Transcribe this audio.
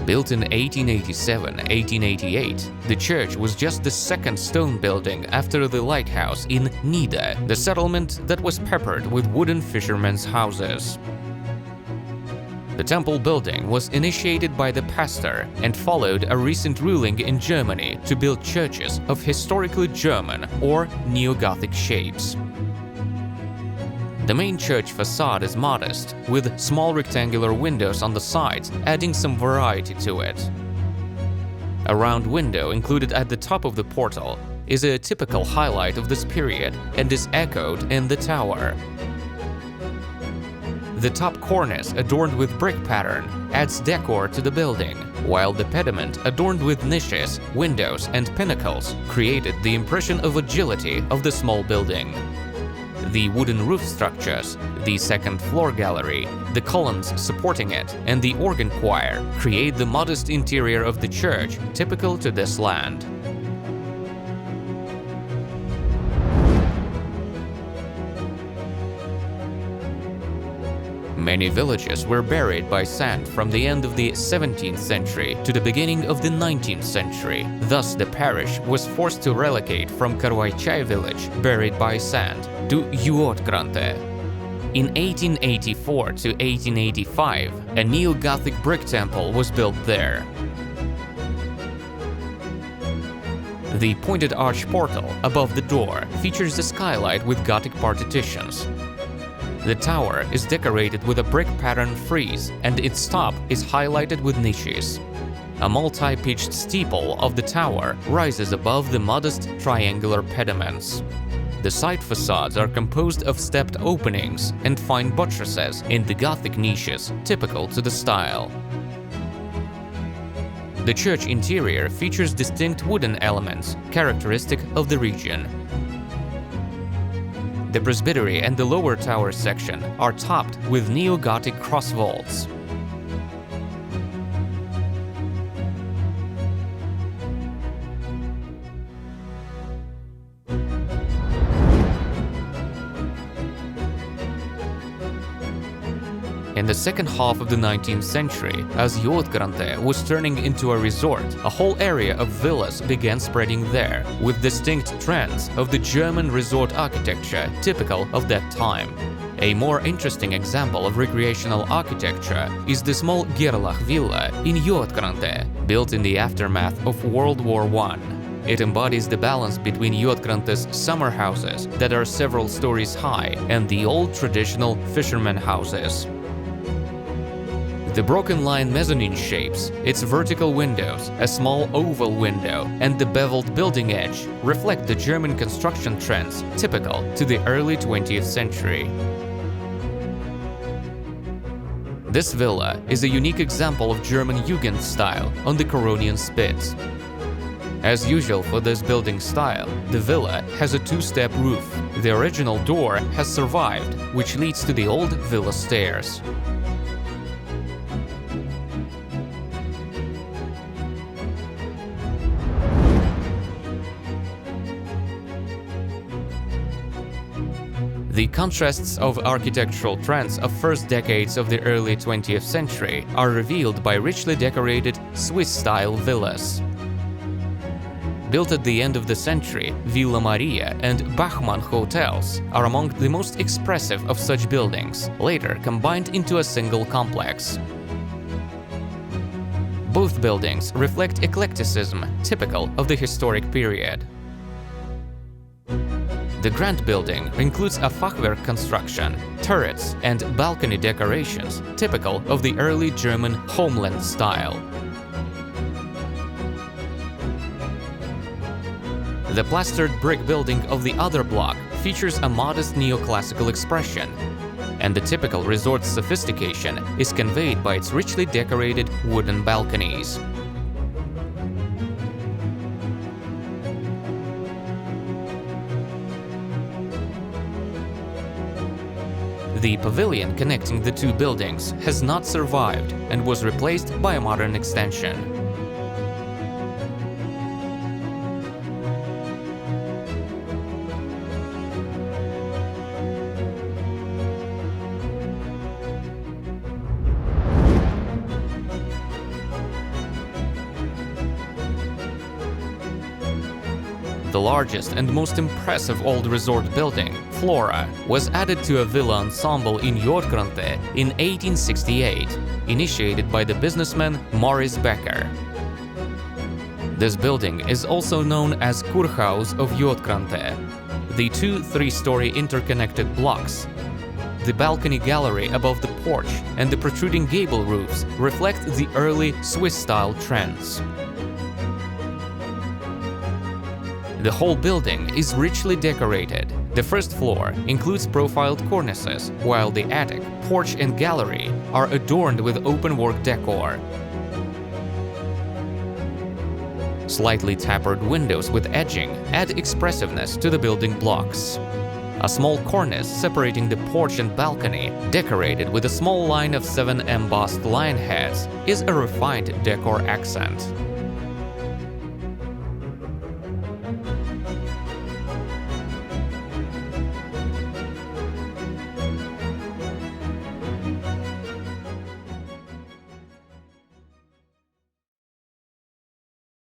Built in 1887-1888, the church was just the second stone building after the lighthouse in Nida, the settlement that was peppered with wooden fishermen's houses. The temple building was initiated by the pastor and followed a recent ruling in Germany to build churches of historically German or neo-Gothic shapes. The main church facade is modest, with small rectangular windows on the sides, adding some variety to it. A round window included at the top of the portal is a typical highlight of this period and is echoed in the tower. The top cornice, adorned with brick pattern, adds decor to the building, while the pediment, adorned with niches, windows, and pinnacles, created the impression of agility of the small building. The wooden roof structures, the second floor gallery, the columns supporting it, and the organ choir create the modest interior of the church typical to this land. Many villages were buried by sand from the end of the 17th century to the beginning of the 19th century. Thus, the parish was forced to relocate from Karvaichai village, buried by sand, to Juodkrante. In 1884 to 1885, a neo-Gothic brick temple was built there. The pointed arch portal above the door features a skylight with Gothic partitions. The tower is decorated with a brick pattern frieze, and its top is highlighted with niches. A multi-pitched steeple of the tower rises above the modest triangular pediments. The side facades are composed of stepped openings and fine buttresses in the Gothic niches, typical to the style. The church interior features distinct wooden elements, characteristic of the region. The presbytery and the lower tower section are topped with neo-Gothic cross vaults. In the second half of the 19th century, as Juodkrante was turning into a resort, a whole area of villas began spreading there, with distinct trends of the German resort architecture typical of that time. A more interesting example of recreational architecture is the small Gerlach villa in Juodkrante, built in the aftermath of World War I. It embodies the balance between Juodkrante's summer houses that are several stories high and the old traditional fishermen houses. The broken line mezzanine shapes, its vertical windows, a small oval window, and the beveled building edge reflect the German construction trends typical to the early 20th century. This villa is a unique example of German Jugendstil on the Curonian Spitz. As usual for this building style, the villa has a two-step roof. The original door has survived, which leads to the old villa stairs. The contrasts of architectural trends of first decades of the early 20th century are revealed by richly decorated Swiss-style villas. Built at the end of the century, Villa Maria and Bachmann hotels are among the most expressive of such buildings, later combined into a single complex. Both buildings reflect eclecticism typical of the historic period. The Grand Building includes a Fachwerk construction, turrets, and balcony decorations typical of the early German homeland style. The plastered brick building of the other block features a modest neoclassical expression, and the typical resort sophistication is conveyed by its richly decorated wooden balconies. The pavilion connecting the two buildings has not survived and was replaced by a modern extension. The largest and most impressive old resort building, Flora, was added to a villa ensemble in Juodkrante in 1868, initiated by the businessman Maurice Becker. This building is also known as Kurhaus of Juodkrante. The two three-story interconnected blocks, the balcony gallery above the porch, and the protruding gable roofs reflect the early Swiss-style trends. The whole building is richly decorated. The first floor includes profiled cornices, while the attic, porch, and gallery are adorned with openwork decor. Slightly tapered windows with edging add expressiveness to the building blocks. A small cornice separating the porch and balcony, decorated with a small line of 7 embossed lion heads, is a refined decor accent.